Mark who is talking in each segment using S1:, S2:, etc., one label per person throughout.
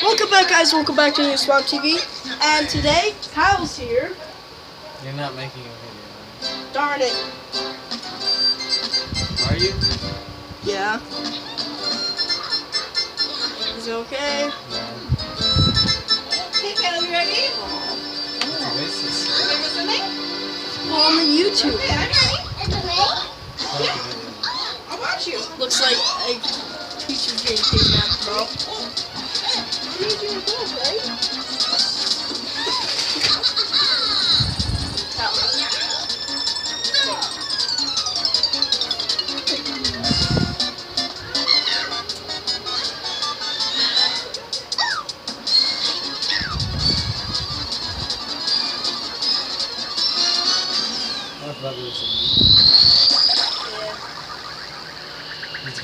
S1: Welcome back, guys. Welcome back to New Swamp TV. And today, Kyle's here.
S2: You're not making a video, right?
S1: Darn it.
S2: Are you?
S1: Yeah. Is it okay?
S2: No.
S3: Hey, Kyle, you ready? Well,
S1: On the YouTube.
S3: Okay, I'm ready. I'll watch you.
S1: Looks like a teacher's getting kidnapped, bro.
S3: You need your book, right?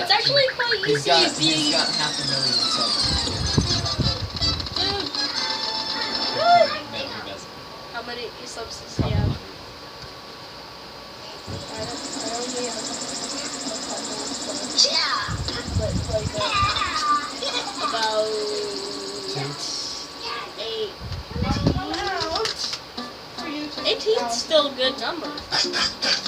S1: It's actually quite easy
S2: He's got 500,000 subs.
S1: Dude.
S2: No, he doesn't.
S1: How many subs does he have? I only have about 18's still a good number.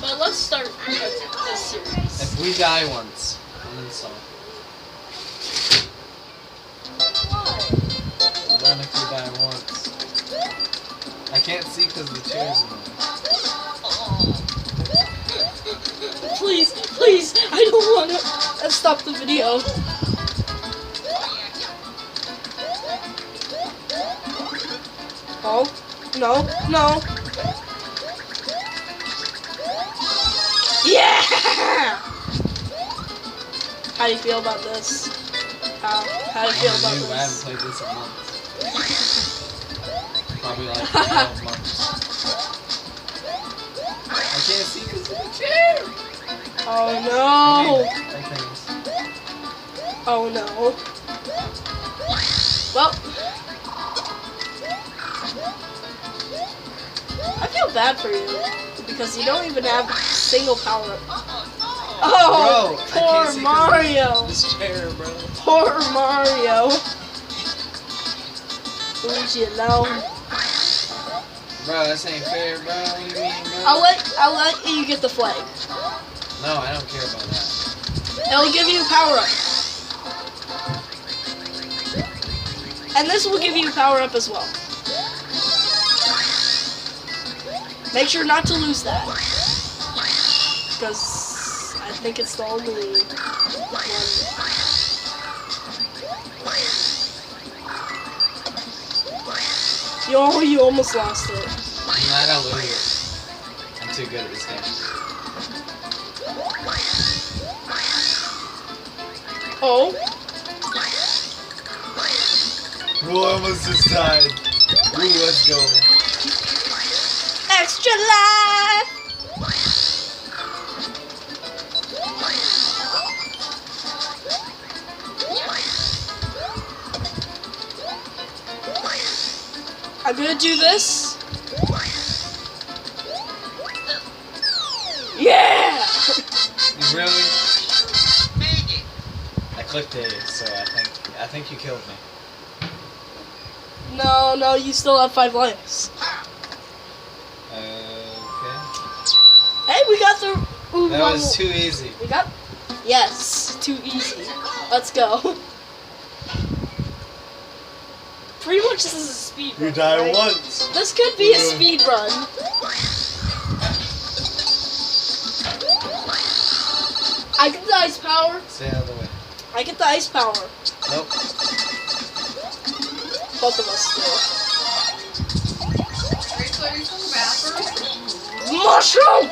S1: But let's start this series.
S2: If we die once, uninstall. Then if we die once. I can't see because the chair's in there.
S1: Please, please, I don't want to stop the video. Oh, no, no. Yeah! How do you feel about this? How do you feel about
S2: I haven't
S1: this?
S2: played this in months. Probably like 12 months. I can't see because of the chair!
S1: Oh no!
S2: Things.
S1: Oh no. Well, I feel bad for you because you don't even have a single power up. Oh,
S2: Bro, I can't see
S1: poor Mario!
S2: This chair, bro.
S1: Poor Mario. Leave you alone.
S2: Bro, this ain't fair, bro. What do you mean, bro?
S1: I'll let you get the flag.
S2: No, I don't care about that.
S1: It'll give you power up. And this will give you power up as well. Make sure not to lose that. Because I think it's the only one. You almost lost it.
S2: I'm not gonna lose it. I'm too good at this game.
S1: Oh.
S2: Ooh, I almost just died. Ooh, let's go.
S1: Extra life! I'm gonna do this. Yeah!
S2: You really? I clicked A, so I think you killed me.
S1: No, you still have 5 lives.
S2: Okay.
S1: Hey, we got the... Ooh,
S2: That was too easy.
S1: We got... Yes, too easy. Let's go. Pretty much this is a speed run,
S2: You die
S1: right?
S2: once.
S1: This could be a speed run. I get the ice power.
S2: Stay out of the way.
S1: I get the ice power.
S2: Nope.
S1: Both of us do.
S3: Alright, so are you from the bathroom?
S1: Mushroom!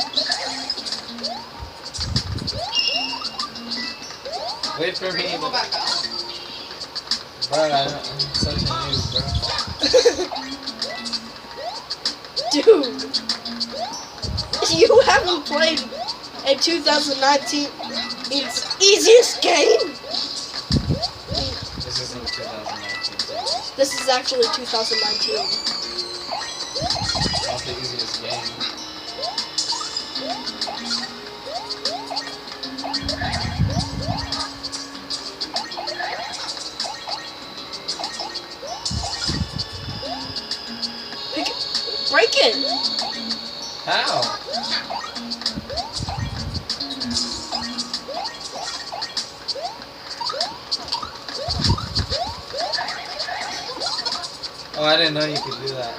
S2: Wait for me.
S3: Go back out.
S2: Bro, I'm such a noob, bro.
S1: Dude. You haven't played a 2019's easiest game?
S2: This isn't 2019.
S1: This is actually 2019.
S2: Not the easiest game.
S1: Break it!
S2: How? Oh, I didn't know you could do that.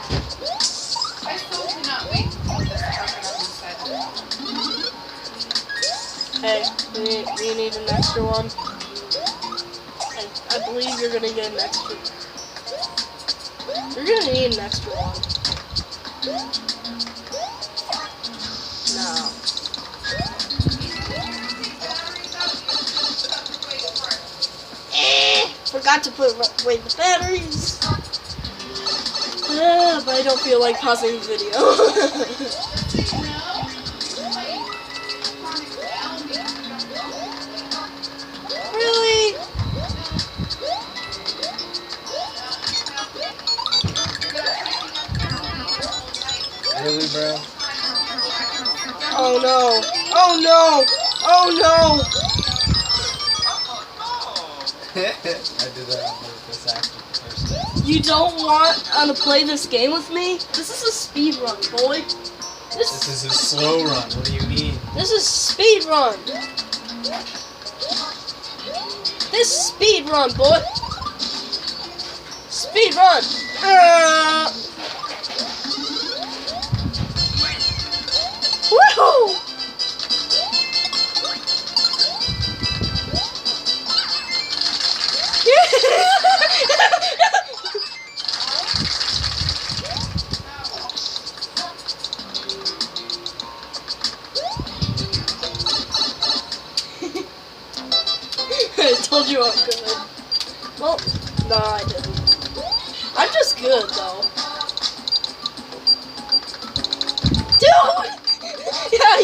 S3: I still cannot wait for this to happen on this side of
S1: Hey, we need an extra one. And I believe you're gonna get an extra. You're gonna need an extra one. No. Forgot to put away the batteries. But I don't feel like pausing the video. Really?
S2: Really, bro?
S1: Oh no. Oh no. Oh no.
S2: I did that on purpose after the first time.
S1: You don't want to play this game with me? This is a speed run, boy.
S2: This is a slow run. What do you mean?
S1: This is speed run. This is speed run, boy. Speed run. Woohoo! I told you I'm good. Well, no, I didn't. I'm just good, though. Dude! Yeah,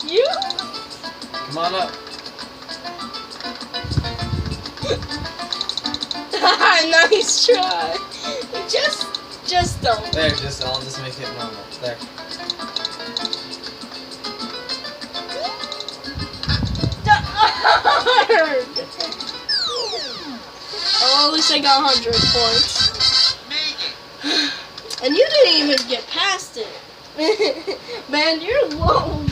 S1: you.
S2: Come on up.
S1: Nice try. Just don't.
S2: There, I'll just make it normal. There.
S1: Oh, at least I got 100 points. And you didn't even get past it. Man, you're low.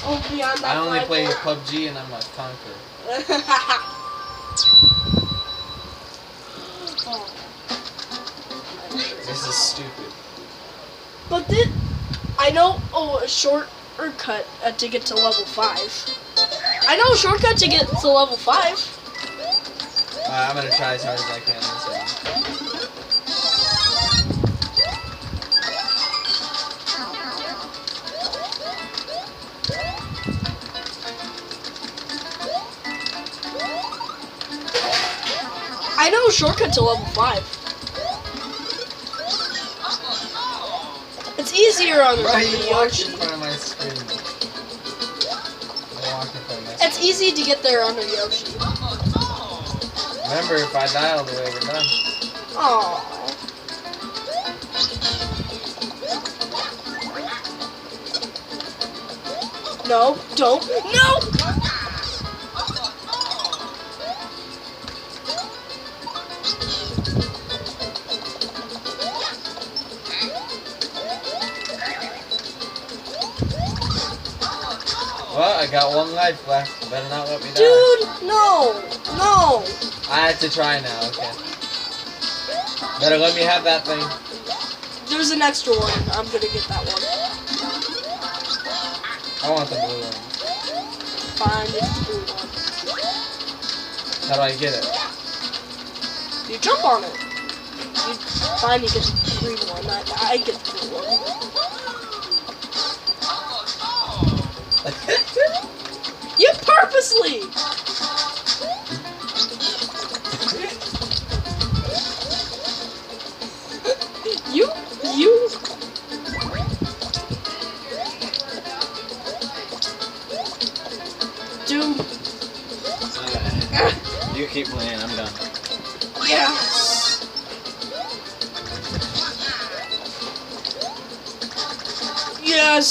S1: Oh, beyond that.
S2: I only play
S1: point.
S2: PUBG and I'm a conqueror. This is stupid.
S1: But I know a shortcut to get to level 5. I know a shortcut to get to level 5.
S2: I'm gonna try as hard as I can this round.
S1: I know a shortcut to level 5. It's easier on the
S2: Why are you
S1: Yoshi.
S2: walking in front of my screen? I'm walking in front of my
S1: It's
S2: screen.
S1: easy to get there on the Yoshi.
S2: Remember, if I die all the way, we're done.
S1: Aww. No, don't. No!
S2: Well, I got one life left. Better not let me die.
S1: Dude, no! No!
S2: I have to try now, okay. Better let me have that thing.
S1: There's an extra one. I'm gonna get that one.
S2: I want the blue one.
S1: Fine, get the blue one.
S2: How do I get it?
S1: You jump on it. Fine, you get the green one. I get the blue one. You purposely! You. Dude.
S2: You keep playing, I'm done.
S1: Yes. Yes.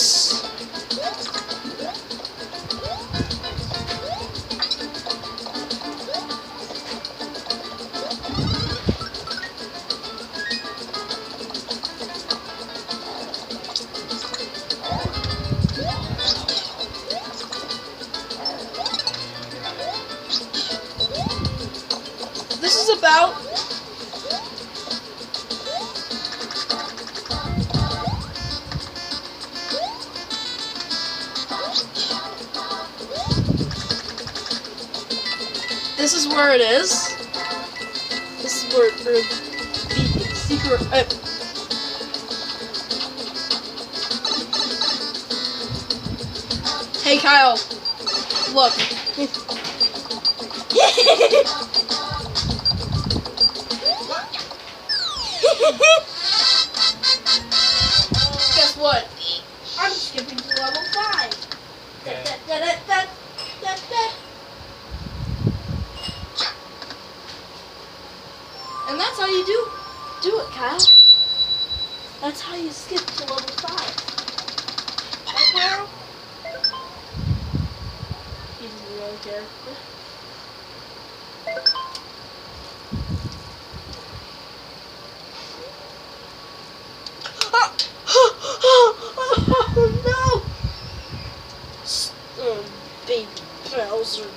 S1: This is about this is where it is. This is where the secret. Hey Kyle, look. Guess what? I'm skipping to level 5.
S2: Okay.
S1: And that's how you do it, Kyle. That's how you skip to level 5. Right, Kyle? He's a real character. Oh no! Baby Bowser.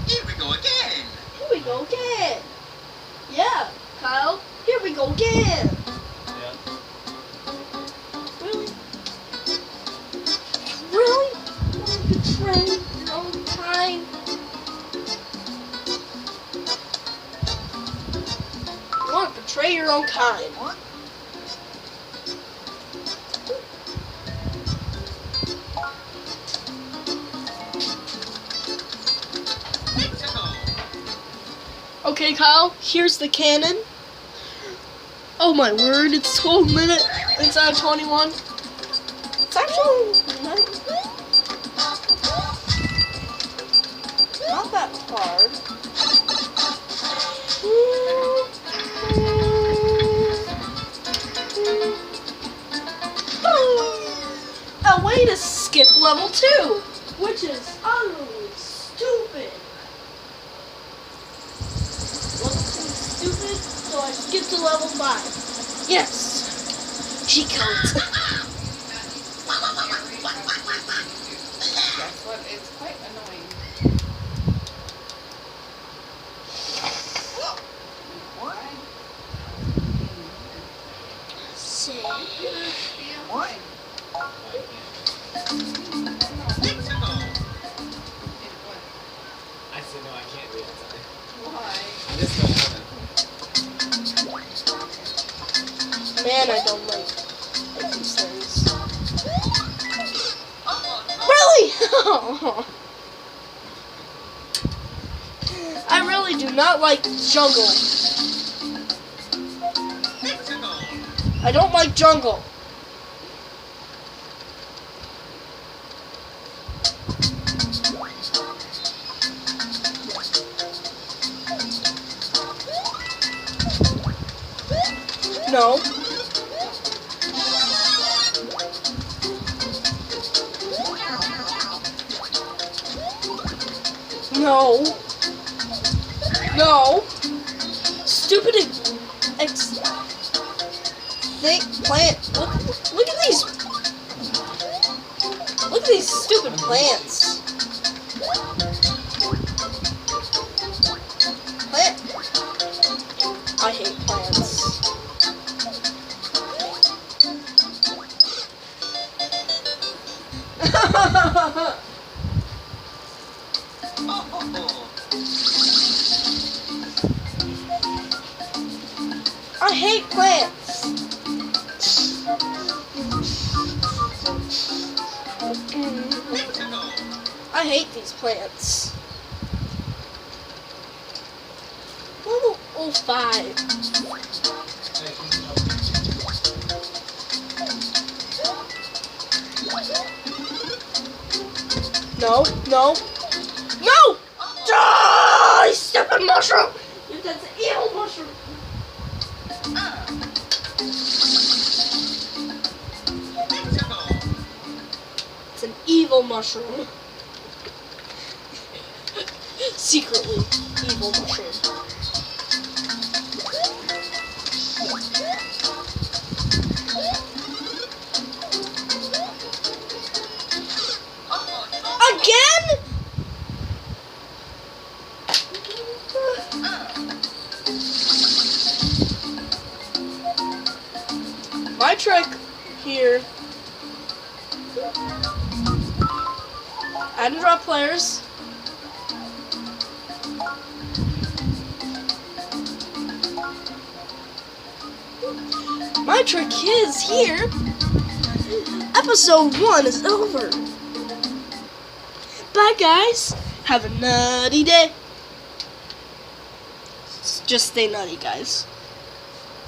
S3: Here we go again.
S1: Here we go again. Yeah, Kyle. Here we go again.
S2: Yeah.
S1: Really? Really? You want to betray your own kind? You want to betray your own kind? Okay, Kyle, here's the cannon. Oh my word, it's 12 minutes instead of 21. It's actually not that hard. A way to skip level 2, which is utterly stupid. Stupid, so I skipped to level 5. Yes! Cheat codes.
S4: That's what, it's quite annoying.
S1: Say.
S4: What?
S2: I said no, I can't be outside.
S4: Why?
S2: I just don't want to.
S1: Man, I don't like these things. Really? I really do not like jungle. I don't like jungle. No. No. No. Stupid plant. Look at these. Look at these stupid plants. I hate plants. I hate plants. I hate these plants. Level 05. No, no, no! Die, stupid mushroom! That's an evil mushroom. It's an evil mushroom. secretly evil mushroom. Again? My trick here. Add and drop players. My trick is here. Episode 1 is over. Bye, guys. Have a nutty day. Just stay nutty, guys.